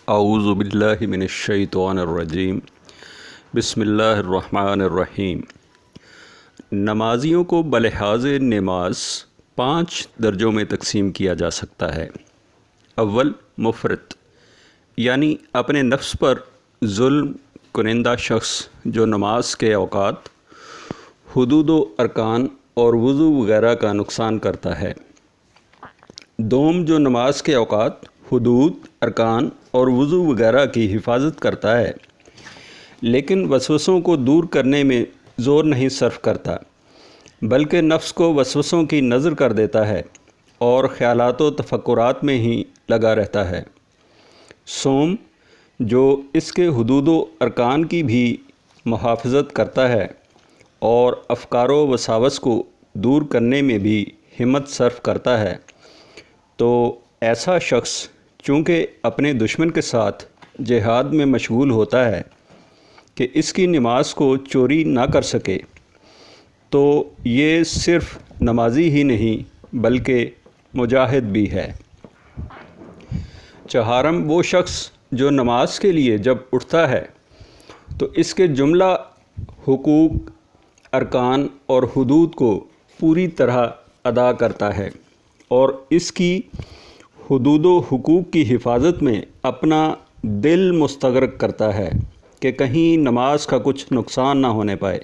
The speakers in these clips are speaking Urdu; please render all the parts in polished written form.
اعوذ باللہ من الشیطان الرجیم بسم اللہ الرحمن الرحیم۔ نمازیوں کو بلحاظ نماز 5 درجوں میں تقسیم کیا جا سکتا ہے۔ اول، مفرط، یعنی اپنے نفس پر ظلم کنندہ شخص جو نماز کے اوقات، حدود و ارکان اور وضو وغیرہ کا نقصان کرتا ہے۔ دوم، جو نماز کے اوقات، حدود، ارکان اور وضو وغیرہ کی حفاظت کرتا ہے لیکن وسوسوں کو دور کرنے میں زور نہیں صرف کرتا بلکہ نفس کو وسوسوں کی نذر کر دیتا ہے اور خیالات و تفکرات میں ہی لگا رہتا ہے۔ سوم، جو اس کے حدود و ارکان کی بھی محافظت کرتا ہے اور افکار و وساوس کو دور کرنے میں بھی ہمت صرف کرتا ہے، تو ایسا شخص چونکہ اپنے دشمن کے ساتھ جہاد میں مشغول ہوتا ہے کہ اس کی نماز کو چوری نہ کر سکے، تو یہ صرف نمازی ہی نہیں بلکہ مجاہد بھی ہے۔ چہارم، وہ شخص جو نماز کے لیے جب اٹھتا ہے تو اس کے جملہ حقوق، ارکان اور حدود کو پوری طرح ادا کرتا ہے اور اس کی حدود و حقوق کی حفاظت میں اپنا دل مستغرق کرتا ہے کہ کہیں نماز کا کچھ نقصان نہ ہونے پائے۔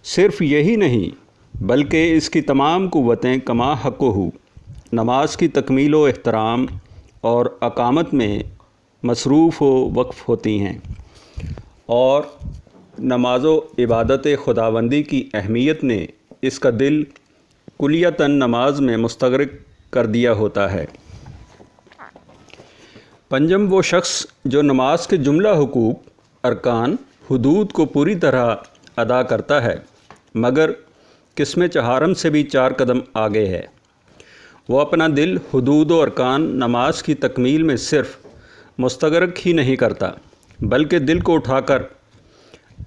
صرف یہی نہیں بلکہ اس کی تمام قوتیں کما حق ہو نماز کی تکمیل و احترام اور اقامت میں مصروف و وقف ہوتی ہیں، اور نماز و عبادت خداوندی کی اہمیت نے اس کا دل کلیتاً نماز میں مستغرق کر دیا ہوتا ہے۔ پنجم، وہ شخص جو نماز کے جملہ حقوق، ارکان، حدود کو پوری طرح ادا کرتا ہے مگر قسم چہارم سے بھی 4 قدم آگے ہے۔ وہ اپنا دل حدود و ارکان نماز کی تکمیل میں صرف مستغرق ہی نہیں کرتا بلکہ دل کو اٹھا کر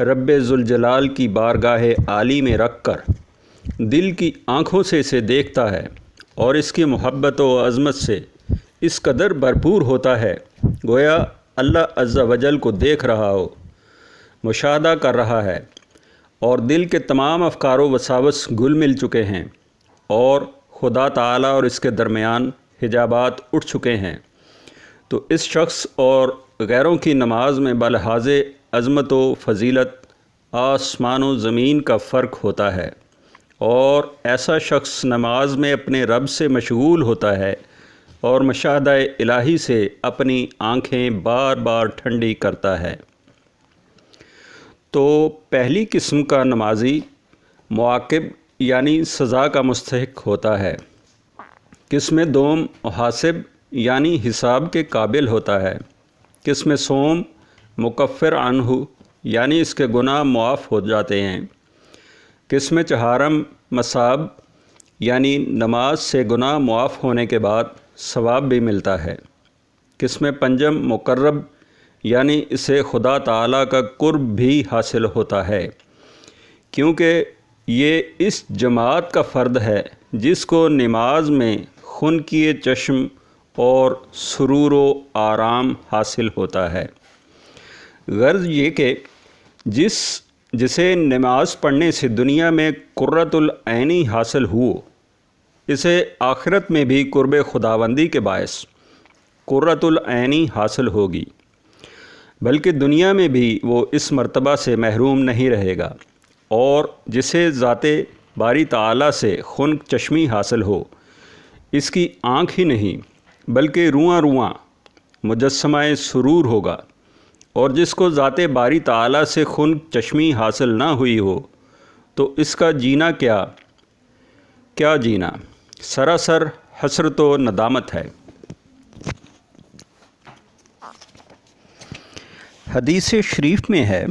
رب ذوالجلال کی بارگاہ عالی میں رکھ کر دل کی آنکھوں سے اسے دیکھتا ہے اور اس کی محبت و عظمت سے اس قدر بھرپور ہوتا ہے گویا اللہ عز و جل کو دیکھ رہا ہو، مشاہدہ کر رہا ہے، اور دل کے تمام افکار و وساوس گل مل چکے ہیں اور خدا تعالیٰ اور اس کے درمیان حجابات اٹھ چکے ہیں، تو اس شخص اور غیروں کی نماز میں بلحاظ عظمت و فضیلت آسمان و زمین کا فرق ہوتا ہے، اور ایسا شخص نماز میں اپنے رب سے مشغول ہوتا ہے اور مشاہدہ الہی سے اپنی آنکھیں بار بار ٹھنڈی کرتا ہے۔ تو پہلی قسم کا نمازی معاقب یعنی سزا کا مستحق ہوتا ہے۔ قسم دوم، محاسب یعنی حساب کے قابل ہوتا ہے۔ قسم سوم، مکفر عنہ یعنی اس کے گناہ معاف ہو جاتے ہیں۔ قسم چہارم، مصاب یعنی نماز سے گناہ معاف ہونے کے بعد ثواب بھی ملتا ہے۔ قسم پنجم، مقرب یعنی اسے خدا تعالیٰ کا قرب بھی حاصل ہوتا ہے، کیونکہ یہ اس جماعت کا فرد ہے جس کو نماز میں خنکی چشم اور سرور و آرام حاصل ہوتا ہے۔ غرض یہ کہ جسے نماز پڑھنے سے دنیا میں قرۃ العینی حاصل ہو، اسے آخرت میں بھی قرب خداوندی کے باعث قرۃ العینی حاصل ہوگی، بلکہ دنیا میں بھی وہ اس مرتبہ سے محروم نہیں رہے گا، اور جسے ذات باری تعالیٰ سے خنک چشمی حاصل ہو، اس کی آنکھ ہی نہیں بلکہ رواں رواں مجسمہ سرور ہوگا، اور جس کو ذات باری تعالیٰ سے خنک چشمی حاصل نہ ہوئی ہو تو اس کا جینا کیا جینا، سراسر حسرت و ندامت ہے۔ حدیث شریف میں ہے،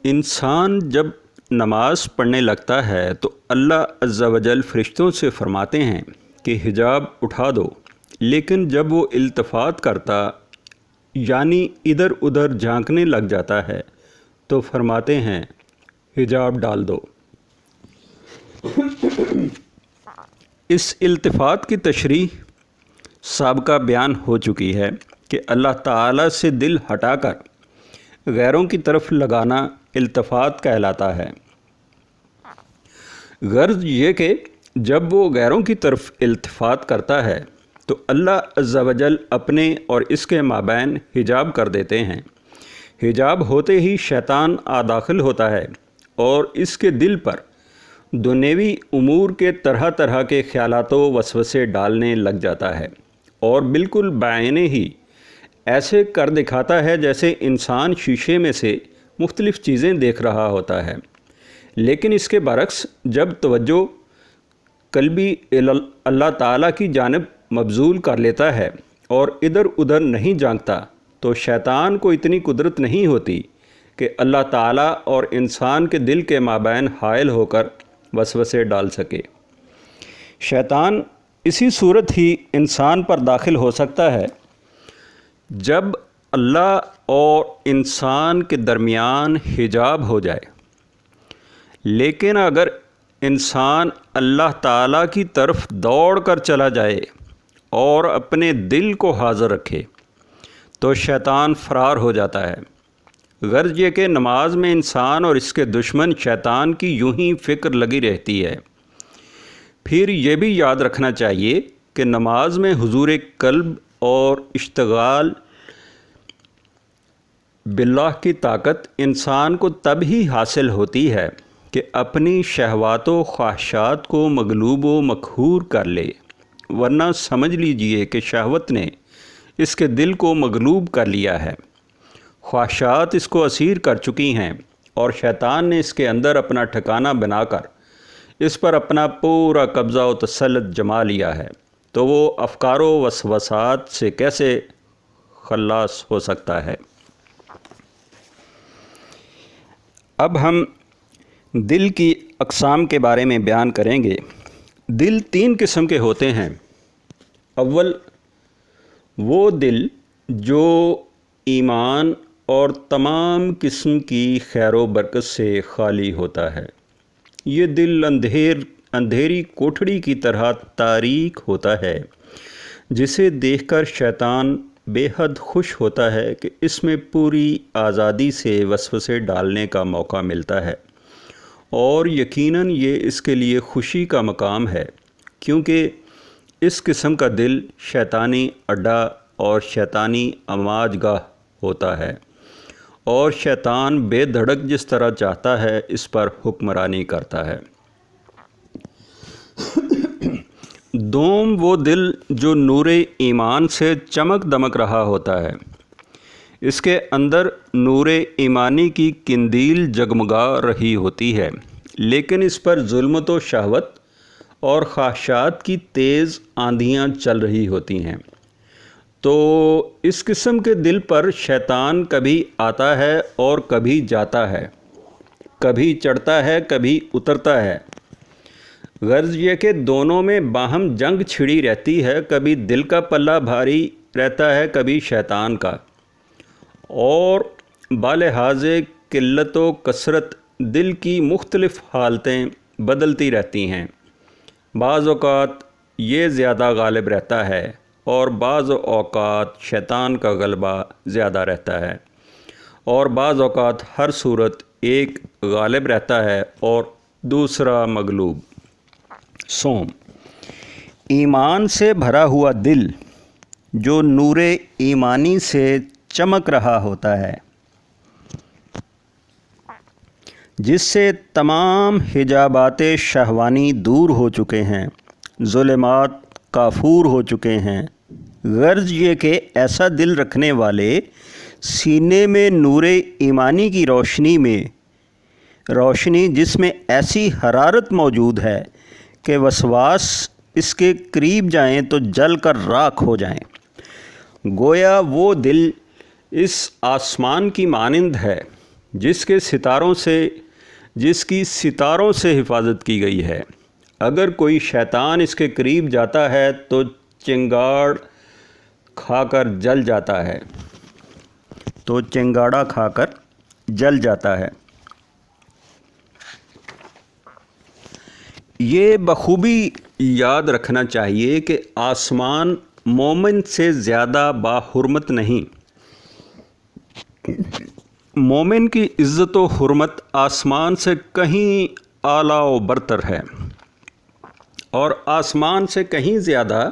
انسان جب نماز پڑھنے لگتا ہے تو اللہ عز و جل فرشتوں سے فرماتے ہیں کہ حجاب اٹھا دو، لیکن جب وہ التفات کرتا یعنی ادھر ادھر جھانکنے لگ جاتا ہے تو فرماتے ہیں حجاب ڈال دو۔ اس التفات کی تشریح سابقہ بیان ہو چکی ہے کہ اللہ تعالیٰ سے دل ہٹا کر غیروں کی طرف لگانا التفات کہلاتا ہے۔ غرض یہ کہ جب وہ غیروں کی طرف التفات کرتا ہے تو اللہ عز و جل اپنے اور اس کے مابین حجاب کر دیتے ہیں۔ حجاب ہوتے ہی شیطان داخل ہوتا ہے اور اس کے دل پر دنیوی امور کے طرح طرح کے خیالات و وسوسے ڈالنے لگ جاتا ہے، اور بالکل بعینے ہی ایسے کر دکھاتا ہے جیسے انسان شیشے میں سے مختلف چیزیں دیکھ رہا ہوتا ہے۔ لیکن اس کے برعکس جب توجہ قلبی اللہ تعالیٰ کی جانب مبذول کر لیتا ہے اور ادھر ادھر نہیں جھانکتا تو شیطان کو اتنی قدرت نہیں ہوتی کہ اللہ تعالیٰ اور انسان کے دل کے مابین حائل ہو کر وسوسے ڈال سکے۔ شیطان اسی صورت ہی انسان پر داخل ہو سکتا ہے جب اللہ اور انسان کے درمیان حجاب ہو جائے، لیکن اگر انسان اللہ تعالیٰ کی طرف دوڑ کر چلا جائے اور اپنے دل کو حاضر رکھے تو شیطان فرار ہو جاتا ہے۔ غرض یہ کہ نماز میں انسان اور اس کے دشمن شیطان کی یوں ہی فکر لگی رہتی ہے۔ پھر یہ بھی یاد رکھنا چاہیے کہ نماز میں حضور قلب اور اشتغال باللہ کی طاقت انسان کو تب ہی حاصل ہوتی ہے کہ اپنی شہوات و خواہشات کو مغلوب و مقہور کر لے، ورنہ سمجھ لیجئے کہ شہوت نے اس کے دل کو مغلوب کر لیا ہے، خواہشات اس کو اسیر کر چکی ہیں اور شیطان نے اس کے اندر اپنا ٹھکانہ بنا کر اس پر اپنا پورا قبضہ و تسلط جما لیا ہے، تو وہ افکار و وسوسات سے کیسے خلاص ہو سکتا ہے؟ اب ہم دل کی اقسام کے بارے میں بیان کریں گے۔ دل 3 قسم کے ہوتے ہیں۔ اول، وہ دل جو ایمان اور تمام قسم کی خیر و برکت سے خالی ہوتا ہے۔ یہ دل اندھیری کوٹھڑی کی طرح تاریک ہوتا ہے، جسے دیکھ کر شیطان بے حد خوش ہوتا ہے کہ اس میں پوری آزادی سے وسوسے ڈالنے کا موقع ملتا ہے، اور یقیناً یہ اس کے لیے خوشی کا مقام ہے، کیونکہ اس قسم کا دل شیطانی اڈا اور شیطانی اماج گاہ ہوتا ہے، اور شیطان بے دھڑک جس طرح چاہتا ہے اس پر حکمرانی کرتا ہے۔ دوم، وہ دل جو نور ایمان سے چمک دمک رہا ہوتا ہے، اس کے اندر نور ایمانی کی قندیل جگمگا رہی ہوتی ہے، لیکن اس پر ظلمت و شہوت اور خواہشات کی تیز آندھیاں چل رہی ہوتی ہیں۔ تو اس قسم کے دل پر شیطان کبھی آتا ہے اور کبھی جاتا ہے، کبھی چڑھتا ہے کبھی اترتا ہے۔ غرض یہ کہ دونوں میں باہم جنگ چھڑی رہتی ہے، کبھی دل کا پلہ بھاری رہتا ہے کبھی شیطان کا، اور بالحاظ قلت و کثرت دل کی مختلف حالتیں بدلتی رہتی ہیں۔ بعض اوقات یہ زیادہ غالب رہتا ہے اور بعض اوقات شیطان کا غلبہ زیادہ رہتا ہے، اور بعض اوقات ہر صورت ایک غالب رہتا ہے اور دوسرا مغلوب۔ سوم، ایمان سے بھرا ہوا دل جو نور ایمانی سے چمک رہا ہوتا ہے، جس سے تمام حجابات شہوانی دور ہو چکے ہیں، ظلمات کافور ہو چکے ہیں۔ غرض یہ کہ ایسا دل رکھنے والے سینے میں نور ایمانی کی روشنی جس میں ایسی حرارت موجود ہے کہ وسواس اس کے قریب جائیں تو جل کر راکھ ہو جائیں۔ گویا وہ دل اس آسمان کی مانند ہے جس کی ستاروں سے حفاظت کی گئی ہے۔ اگر کوئی شیطان اس کے قریب جاتا ہے تو چنگاڑ کھا کر جل جاتا ہے۔ یہ بخوبی یاد رکھنا چاہیے کہ آسمان مومن سے زیادہ باحرمت نہیں۔ مومن کی عزت و حرمت آسمان سے کہیں اعلیٰ و برتر ہے، اور آسمان سے کہیں زیادہ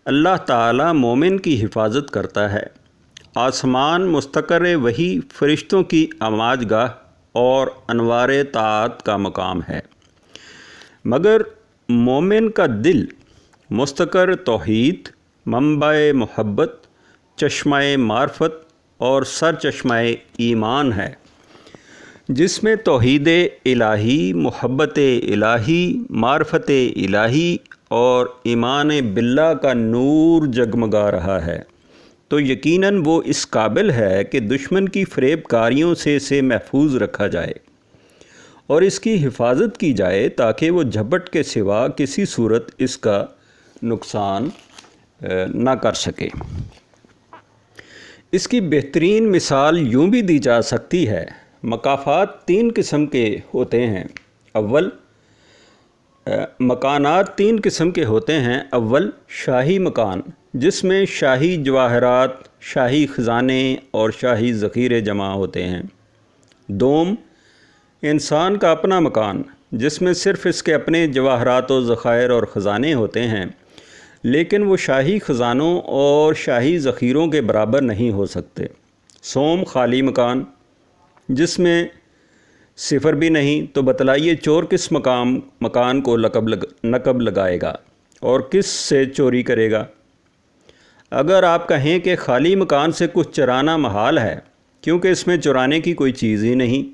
اللہ تعالیٰ مومن کی حفاظت کرتا ہے۔ آسمان مستقر وحی، فرشتوں کی آماج گاہ اور انوار طاعت کا مقام ہے، مگر مومن کا دل مستقر توحید، منبع محبت، چشمہ معرفت اور سر چشمہ ایمان ہے، جس میں توحید الہی، محبت الہی، معرفت الہی اور ایمان باللہ کا نور جگمگا رہا ہے۔ تو یقیناً وہ اس قابل ہے کہ دشمن کی فریب کاریوں سے اسے محفوظ رکھا جائے اور اس کی حفاظت کی جائے، تاکہ وہ جھپٹ کے سوا کسی صورت اس کا نقصان نہ کر سکے۔ اس کی بہترین مثال یوں بھی دی جا سکتی ہے۔ مکافات تین قسم کے ہوتے ہیں۔ مکانات تین قسم کے ہوتے ہیں۔ اول، شاہی مکان، جس میں شاہی جواہرات، شاہی خزانے اور شاہی ذخیرے جمع ہوتے ہیں۔ دوم، انسان کا اپنا مکان، جس میں صرف اس کے اپنے جواہرات و ذخائر اور خزانے ہوتے ہیں، لیکن وہ شاہی خزانوں اور شاہی ذخیروں کے برابر نہیں ہو سکتے۔ سوم، خالی مکان، جس میں صفر بھی نہیں۔ تو بتلائیے چور کس مکان کو نقب لگائے گا اور کس سے چوری کرے گا؟ اگر آپ کہیں کہ خالی مکان سے کچھ چرانا محال ہے، کیونکہ اس میں چرانے کی کوئی چیز ہی نہیں۔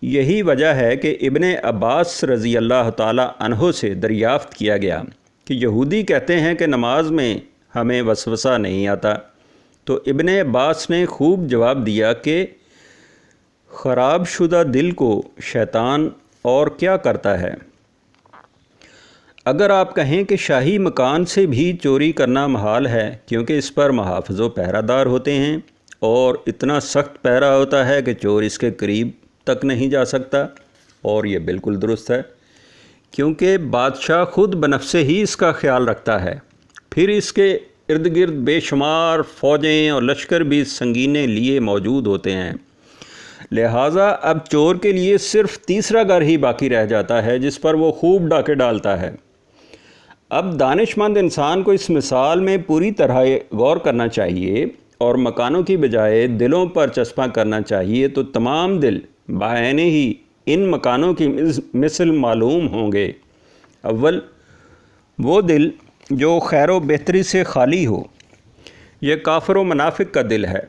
یہی وجہ ہے کہ ابن عباس رضی اللہ تعالی عنہ سے دریافت کیا گیا کہ یہودی کہتے ہیں کہ نماز میں ہمیں وسوسہ نہیں آتا، تو ابن عباس نے خوب جواب دیا کہ خراب شدہ دل کو شیطان اور کیا کرتا ہے۔ اگر آپ کہیں کہ شاہی مکان سے بھی چوری کرنا محال ہے، کیونکہ اس پر محافظ و پہرہ دار ہوتے ہیں اور اتنا سخت پہرہ ہوتا ہے کہ چور اس کے قریب تک نہیں جا سکتا، اور یہ بالکل درست ہے، کیونکہ بادشاہ خود بنفسے ہی اس کا خیال رکھتا ہے، پھر اس کے ارد گرد بے شمار فوجیں اور لشکر بھی سنگینے لیے موجود ہوتے ہیں۔ لہٰذا اب چور کے لیے صرف تیسرا گھر ہی باقی رہ جاتا ہے، جس پر وہ خوب ڈاکے ڈالتا ہے۔ اب دانش مند انسان کو اس مثال میں پوری طرح غور کرنا چاہیے اور مکانوں کی بجائے دلوں پر چسپاں کرنا چاہیے، تو تمام دل بعین ہی ان مکانوں کی مثل معلوم ہوں گے۔ اول، وہ دل جو خیر و بہتری سے خالی ہو، یہ کافر و منافق کا دل ہے۔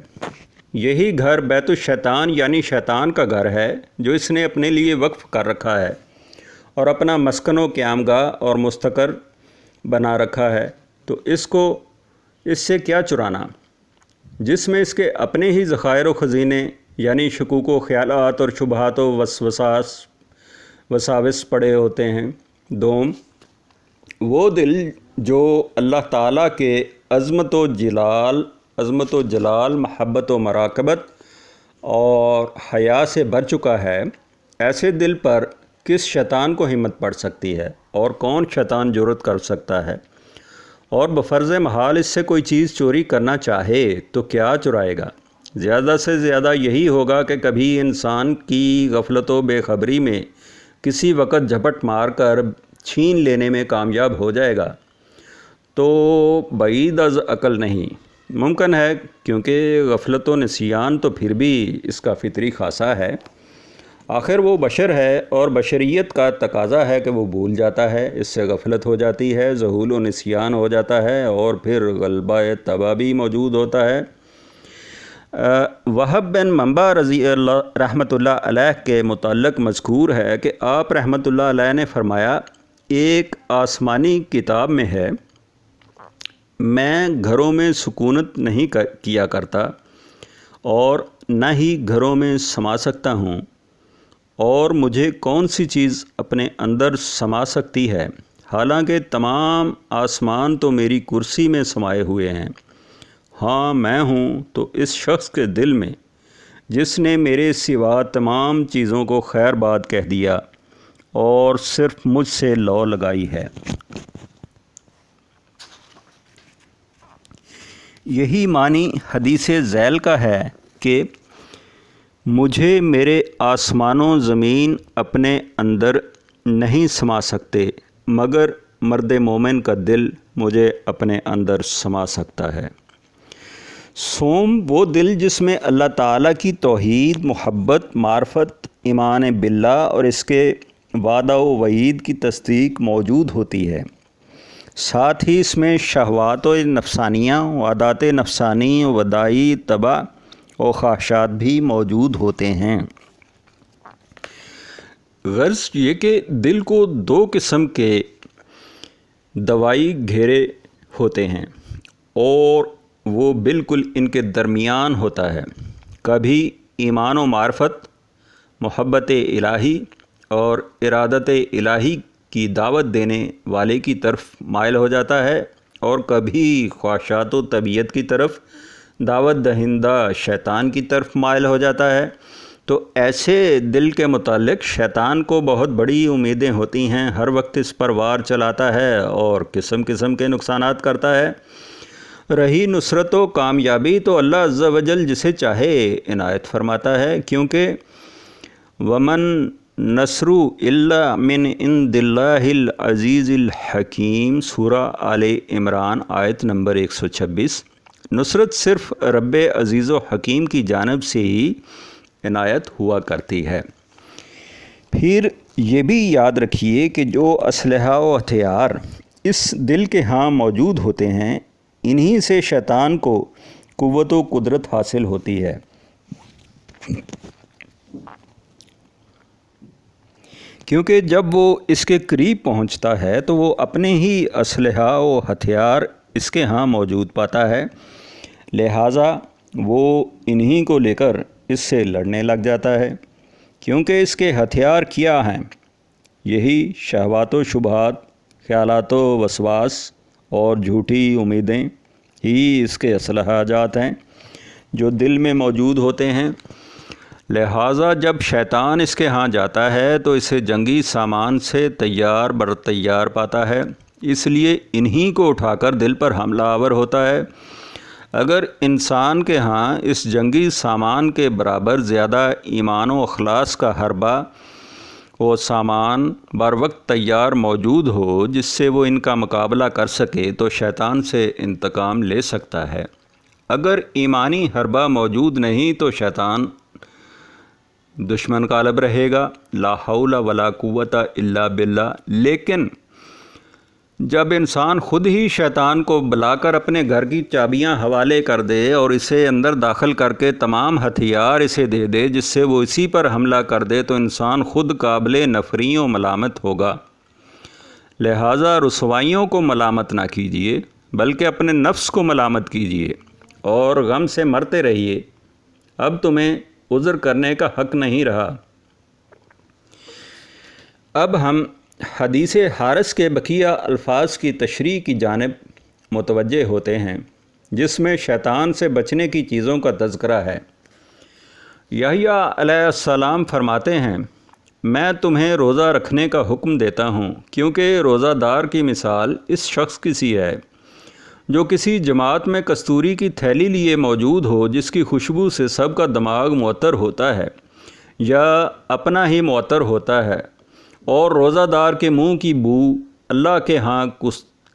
یہی گھر بیت الشیطان یعنی شیطان کا گھر ہے، جو اس نے اپنے لیے وقف کر رکھا ہے اور اپنا مسکن و قیام گاہ اور مستقر بنا رکھا ہے۔ تو اس سے کیا چرانا، جس میں اس کے اپنے ہی ذخائر و خزینے یعنی شکوک و خیالات اور شبہات و وساوس پڑے ہوتے ہیں۔ دوم، وہ دل جو اللہ تعالیٰ کے عظمت و جلال، محبت و مراقبت اور حیا سے بھر چکا ہے، ایسے دل پر کس شیطان کو ہمت پڑ سکتی ہے، اور کون شیطان جرأت کر سکتا ہے؟ اور بفرض محال اس سے کوئی چیز چوری کرنا چاہے تو کیا چرائے گا؟ زیادہ سے زیادہ یہی ہوگا کہ کبھی انسان کی غفلت و بے خبری میں کسی وقت جھپٹ مار کر چھین لینے میں کامیاب ہو جائے گا، تو بعید از عقل نہیں ممکن ہے، کیونکہ غفلت و نسیان تو پھر بھی اس کا فطری خاصہ ہے۔ آخر وہ بشر ہے اور بشریت کا تقاضا ہے کہ وہ بھول جاتا ہے، اس سے غفلت ہو جاتی ہے، ذہول و نسیان ہو جاتا ہے، اور پھر غلبہ طبع بھی موجود ہوتا ہے۔ وہب بن منبع رضی اللہ رحمۃ اللہ علیہ کے متعلق مذکور ہے کہ آپ رحمۃ اللہ علیہ نے فرمایا، ایک آسمانی کتاب میں ہے، میں گھروں میں سکونت نہیں کیا کرتا اور نہ ہی گھروں میں سما سکتا ہوں، اور مجھے کون سی چیز اپنے اندر سما سکتی ہے، حالانکہ تمام آسمان تو میری کرسی میں سمائے ہوئے ہیں۔ ہاں میں ہوں تو اس شخص کے دل میں جس نے میرے سوا تمام چیزوں کو خیر باد کہہ دیا اور صرف مجھ سے لو لگائی ہے۔ یہی معنی حدیث ذیل کا ہے کہ مجھے میرے آسمان و زمین اپنے اندر نہیں سما سکتے مگر مرد مومن کا دل مجھے اپنے اندر سما سکتا ہے۔ صوم وہ دل جس میں اللہ تعالیٰ کی توحید، محبت، معرفت، ایمان باللہ اور اس کے وعدہ و وعید کی تصدیق موجود ہوتی ہے، ساتھ ہی اس میں شہوات و نفسانیہ، عادات نفسانی، ودائی طبع و خواہشات بھی موجود ہوتے ہیں۔ غرض یہ کہ دل کو دو قسم کے دوائی گھیرے ہوتے ہیں اور وہ بالکل ان کے درمیان ہوتا ہے، کبھی ایمان و معرفت، محبت الہی اور ارادت الہی کی دعوت دینے والے کی طرف مائل ہو جاتا ہے، اور کبھی خواہشات و طبیعت کی طرف، دعوت دہندہ شیطان کی طرف مائل ہو جاتا ہے۔ تو ایسے دل کے متعلق شیطان کو بہت بڑی امیدیں ہوتی ہیں، ہر وقت اس پر وار چلاتا ہے اور قسم قسم کے نقصانات کرتا ہے۔ رہی نصرت و کامیابی تو اللہ عز و جل جسے چاہے عنایت فرماتا ہے، کیونکہ ومن نصر الا من عند اللہ العزیز الحکیم، سورہ آل عمران آیت نمبر 126۔ نصرت صرف رب عزیز و حکیم کی جانب سے ہی عنایت ہوا کرتی ہے۔ پھر یہ بھی یاد رکھیے کہ جو اسلحہ و ہتھیار اس دل کے ہاں موجود ہوتے ہیں، انہی سے شیطان کو قوت و قدرت حاصل ہوتی ہے، کیونکہ جب وہ اس کے قریب پہنچتا ہے تو وہ اپنے ہی اسلحہ و ہتھیار اس کے ہاں موجود پاتا ہے، لہٰذا وہ انہی کو لے کر اس سے لڑنے لگ جاتا ہے، کیونکہ اس کے ہتھیار کیا ہیں؟ یہی شہوات و شبہات، خیالات و وسواس اور جھوٹی امیدیں ہی اس کے اسلحہ جات ہیں جو دل میں موجود ہوتے ہیں۔ لہٰذا جب شیطان اس کے ہاں جاتا ہے تو اسے جنگی سامان سے تیار بر تیار پاتا ہے، اس لیے انہی کو اٹھا کر دل پر حملہ آور ہوتا ہے۔ اگر انسان کے ہاں اس جنگی سامان کے برابر زیادہ ایمان و اخلاص کا حربہ وہ سامان بر وقت تیار موجود ہو جس سے وہ ان کا مقابلہ کر سکے تو شیطان سے انتقام لے سکتا ہے۔ اگر ایمانی حربہ موجود نہیں تو شیطان دشمن غالب رہے گا، لا حول ولا قوت الا باللہ۔ لیکن جب انسان خود ہی شیطان کو بلا کر اپنے گھر کی چابیاں حوالے کر دے اور اسے اندر داخل کر کے تمام ہتھیار اسے دے دے جس سے وہ اسی پر حملہ کر دے تو انسان خود قابل نفری و ملامت ہوگا۔ لہٰذا رسوائیوں کو ملامت نہ کیجیے بلکہ اپنے نفس کو ملامت کیجیے اور غم سے مرتے رہیے، اب تمہیں عذر کرنے کا حق نہیں رہا۔ اب ہم حدیث حارث کے بقیہ الفاظ کی تشریح کی جانب متوجہ ہوتے ہیں جس میں شیطان سے بچنے کی چیزوں کا تذکرہ ہے۔ یحییٰ علیہ السلام فرماتے ہیں، میں تمہیں روزہ رکھنے کا حکم دیتا ہوں، کیونکہ روزہ دار کی مثال اس شخص کی سی ہے جو کسی جماعت میں کستوری کی تھیلی لیے موجود ہو جس کی خوشبو سے سب کا دماغ معطر ہوتا ہے یا اپنا ہی معطر ہوتا ہے، اور روزہ دار کے منہ کی بو اللہ کے ہاں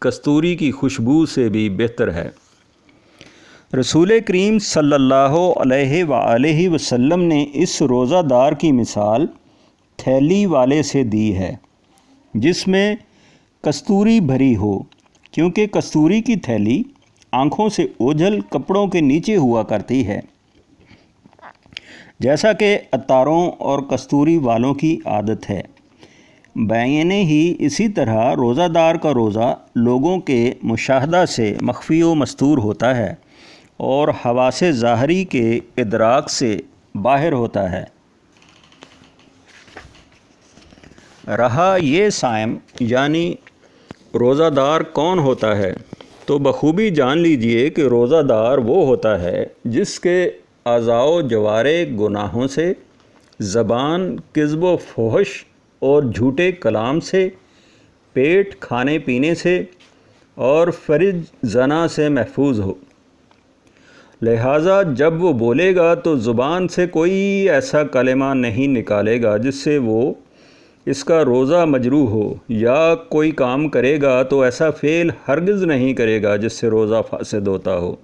کستوری کی خوشبو سے بھی بہتر ہے۔ رسول کریم صلی اللہ علیہ وآلہ وسلم نے اس روزہ دار کی مثال تھیلی والے سے دی ہے جس میں کستوری بھری ہو، کیونکہ کستوری کی تھیلی آنکھوں سے اوجھل کپڑوں کے نیچے ہوا کرتی ہے، جیسا کہ عطاروں اور کستوری والوں کی عادت ہے۔ بعینِ ہی اسی طرح روزہ دار کا روزہ لوگوں کے مشاہدہ سے مخفی و مستور ہوتا ہے اور حواس ظاہری کے ادراک سے باہر ہوتا ہے۔ رہا یہ صائم یعنی روزہ دار کون ہوتا ہے، تو بخوبی جان لیجئے کہ روزہ دار وہ ہوتا ہے جس کے اعضاء و جوارح گناہوں سے، زبان کذب و فحش اور جھوٹے کلام سے، پیٹ کھانے پینے سے اور فرج زنا سے محفوظ ہو۔ لہٰذا جب وہ بولے گا تو زبان سے کوئی ایسا کلمہ نہیں نکالے گا جس سے وہ اس کا روزہ مجروح ہو، یا کوئی کام کرے گا تو ایسا فعل ہرگز نہیں کرے گا جس سے روزہ فاسد ہوتا ہو۔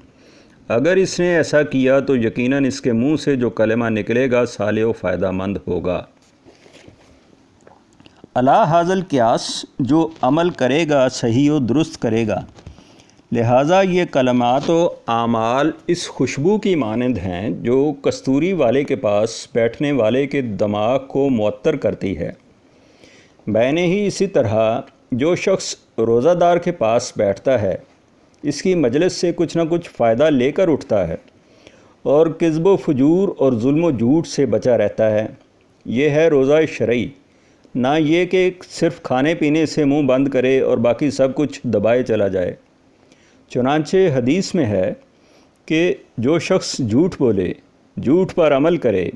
اگر اس نے ایسا کیا تو یقیناً اس کے منہ سے جو کلمہ نکلے گا صالح و فائدہ مند ہوگا۔ علی ھذا القیاس، جو عمل کرے گا صحیح و درست کرے گا۔ لہٰذا یہ کلمات و اعمال اس خوشبو کی مانند ہیں جو کستوری والے کے پاس بیٹھنے والے کے دماغ کو معطر کرتی ہے۔ بین ہی اسی طرح جو شخص روزہ دار کے پاس بیٹھتا ہے اس کی مجلس سے کچھ نہ کچھ فائدہ لے کر اٹھتا ہے، اور کذب و فجور اور ظلم و جھوٹ سے بچا رہتا ہے۔ یہ ہے روزہ شرعی، نہ یہ کہ صرف کھانے پینے سے منہ بند کرے اور باقی سب کچھ دبائے چلا جائے۔ چنانچہ حدیث میں ہے کہ جو شخص جھوٹ بولے، جھوٹ پر عمل کرے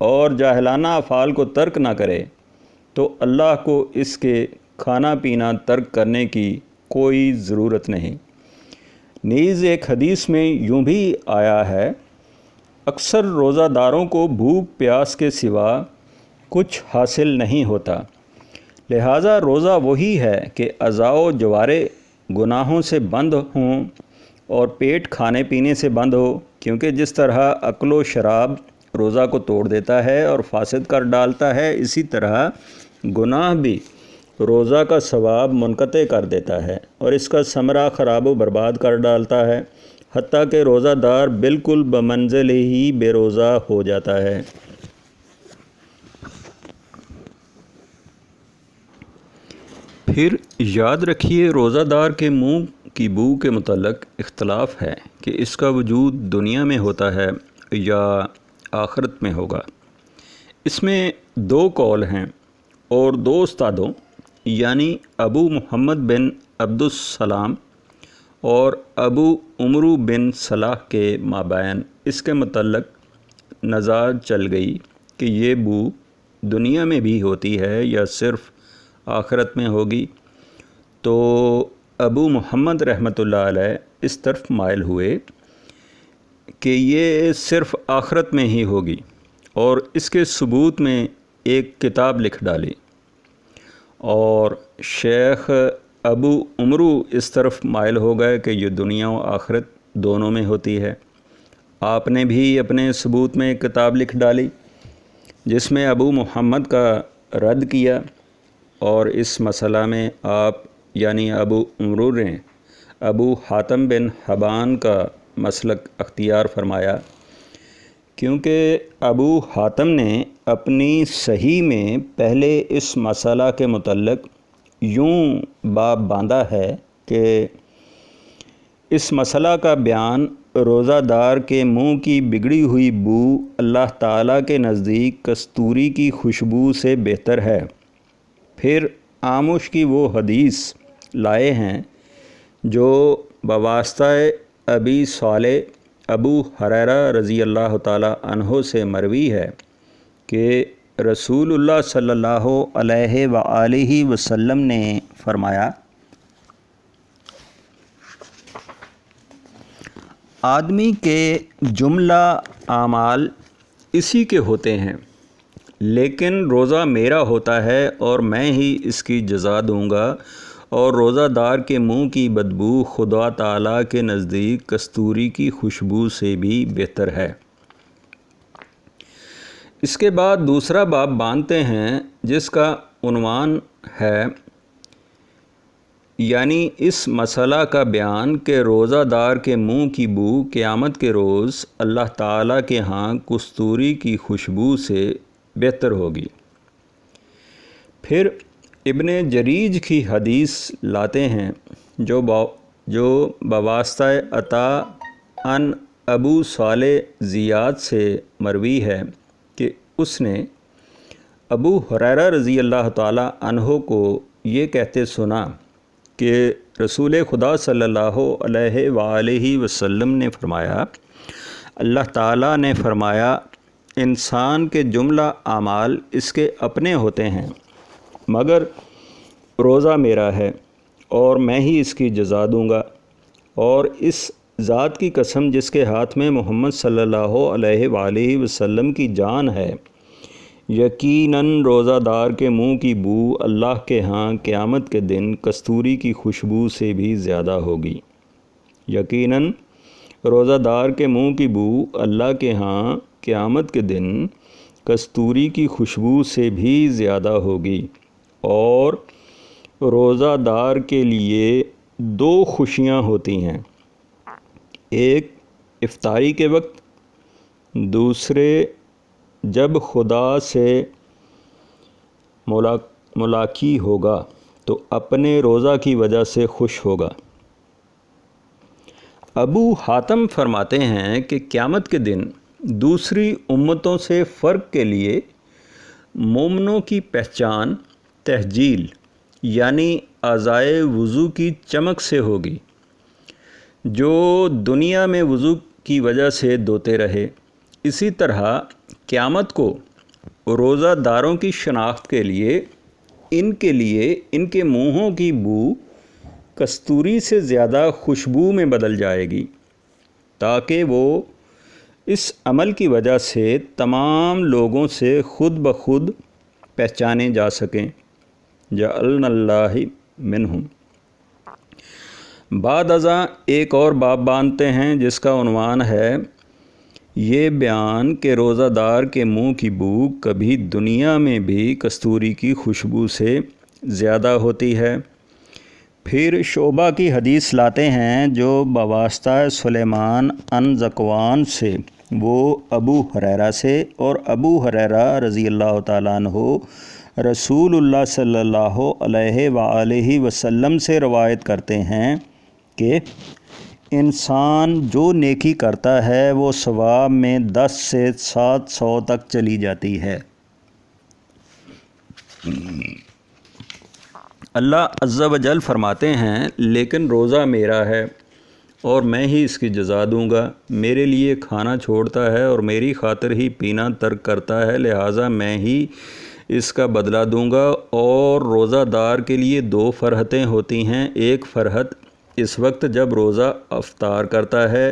اور جاہلانہ افعال کو ترک نہ کرے تو اللہ کو اس کے کھانا پینا ترک کرنے کی کوئی ضرورت نہیں۔ نیز ایک حدیث میں یوں بھی آیا ہے، اکثر روزہ داروں کو بھوک پیاس کے سوا کچھ حاصل نہیں ہوتا۔ لہٰذا روزہ وہی ہے کہ اعضاء و جوارے گناہوں سے بند ہوں اور پیٹ کھانے پینے سے بند ہو، کیونکہ جس طرح عقل و شراب روزہ کو توڑ دیتا ہے اور فاسد کر ڈالتا ہے، اسی طرح گناہ بھی روزہ کا ثواب منقطع کر دیتا ہے اور اس کا ثمرہ خراب و برباد کر ڈالتا ہے، حتیٰ کہ روزہ دار بالکل بمنزل ہی بے روزہ ہو جاتا ہے۔ پھر یاد رکھیے روزہ دار کے منہ کی بو کے متعلق اختلاف ہے کہ اس کا وجود دنیا میں ہوتا ہے یا آخرت میں ہوگا۔ اس میں دو قول ہیں اور دو استادوں یعنی ابو محمد بن عبدالسلام اور ابو عمرو بن صلاح کے مابین اس کے متعلق نزاع چل گئی کہ یہ بو دنیا میں بھی ہوتی ہے یا صرف آخرت میں ہوگی۔ تو ابو محمد رحمۃ اللہ علیہ اس طرف مائل ہوئے کہ یہ صرف آخرت میں ہی ہوگی، اور اس کے ثبوت میں ایک کتاب لکھ ڈالی، اور شیخ ابو عمرو اس طرف مائل ہو گئے کہ یہ دنیا و آخرت دونوں میں ہوتی ہے۔ آپ نے بھی اپنے ثبوت میں ایک کتاب لکھ ڈالی جس میں ابو محمد کا رد کیا، اور اس مسئلہ میں آپ یعنی ابو عمرو نے ابو حاتم بن حبان کا مسلک اختیار فرمایا، کیونکہ ابو حاتم نے اپنی صحیح میں پہلے اس مسئلہ کے متعلق یوں باب باندھا ہے کہ اس مسئلہ کا بیان روزہ دار کے منہ کی بگڑی ہوئی بو اللہ تعالیٰ کے نزدیک کستوری کی خوشبو سے بہتر ہے۔ پھر آموش کی وہ حدیث لائے ہیں جو بواسطہ ابی صالح ابو ہریرہ رضی اللہ تعالیٰ عنہ سے مروی ہے کہ رسول اللہ صلی اللہ علیہ وآلہ وسلم نے فرمایا، آدمی کے جملہ اعمال اسی کے ہوتے ہیں، لیکن روزہ میرا ہوتا ہے اور میں ہی اس کی جزا دوں گا، اور روزہ دار کے منہ کی بدبو خدا تعالیٰ کے نزدیک کستوری کی خوشبو سے بھی بہتر ہے۔ اس کے بعد دوسرا باب باندھتے ہیں جس کا عنوان ہے یعنی اس مسئلہ کا بیان کہ روزہ دار کے منہ کی بو قیامت کے روز اللہ تعالیٰ کے ہاں کستوری کی خوشبو سے بہتر ہوگی۔ پھر ابن جریج کی حدیث لاتے ہیں جو بواسطہ عطا ان ابو صالح زیاد سے مروی ہے کہ اس نے ابو ہریرہ رضی اللہ تعالیٰ عنہ کو یہ کہتے سنا کہ رسول خدا صلی اللہ علیہ وآلہ وسلم نے فرمایا، اللہ تعالیٰ نے فرمایا، انسان کے جملہ اعمال اس کے اپنے ہوتے ہیں، مگر روزہ میرا ہے اور میں ہی اس کی جزا دوں گا، اور اس ذات کی قسم جس کے ہاتھ میں محمد صلی اللہ علیہ وآلہ وسلم کی جان ہے، یقیناً روزہ دار کے منہ کی بو اللہ کے ہاں قیامت کے دن کستوری کی خوشبو سے بھی زیادہ ہوگی۔ یقیناً روزہ دار کے منہ کی بو اللہ کے ہاں قیامت کے دن کستوری کی خوشبو سے بھی زیادہ ہوگی۔ اور روزہ دار کے لیے دو خوشیاں ہوتی ہیں، ایک افطاری کے وقت، دوسرے جب خدا سے ملاقات ہوگا تو اپنے روزہ کی وجہ سے خوش ہوگا۔ ابو حاتم فرماتے ہیں کہ قیامت کے دن دوسری امتوں سے فرق کے لیے مومنوں کی پہچان تہجیل یعنی اعضائے وضو کی چمک سے ہوگی، جو دنیا میں وضو کی وجہ سے دھوتے رہے۔ اسی طرح قیامت کو روزہ داروں کی شناخت کے لیے ان کے منہوں کی بو کستوری سے زیادہ خوشبو میں بدل جائے گی، تاکہ وہ اس عمل کی وجہ سے تمام لوگوں سے خود بخود پہچانے جا سکیں۔ جعلنا اللہ منہم۔ بعد ازاں ایک اور باب باندھتے ہیں جس کا عنوان ہے یہ بیان کہ روزہ دار کے منہ کی بو کبھی دنیا میں بھی کستوری کی خوشبو سے زیادہ ہوتی ہے۔ پھر شعبہ کی حدیث لاتے ہیں جو بواسطہ سلیمان عن ذکوان سے، وہ ابو ہریرہ سے، اور ابو ہریرہ رضی اللہ تعالیٰ عنہ رسول اللہ صلی اللہ علیہ وآلہ وسلم سے روایت کرتے ہیں کہ انسان جو نیکی کرتا ہے وہ ثواب میں 10 سے 700 تک چلی جاتی ہے۔ اللہ عز و جل فرماتے ہیں لیکن روزہ میرا ہے اور میں ہی اس کی جزا دوں گا۔ میرے لیے کھانا چھوڑتا ہے اور میری خاطر ہی پینا ترک کرتا ہے، لہٰذا میں ہی اس کا بدلہ دوں گا۔ اور روزہ دار کے لیے 2 فرحتیں ہوتی ہیں، ایک فرحت اس وقت جب روزہ افطار کرتا ہے،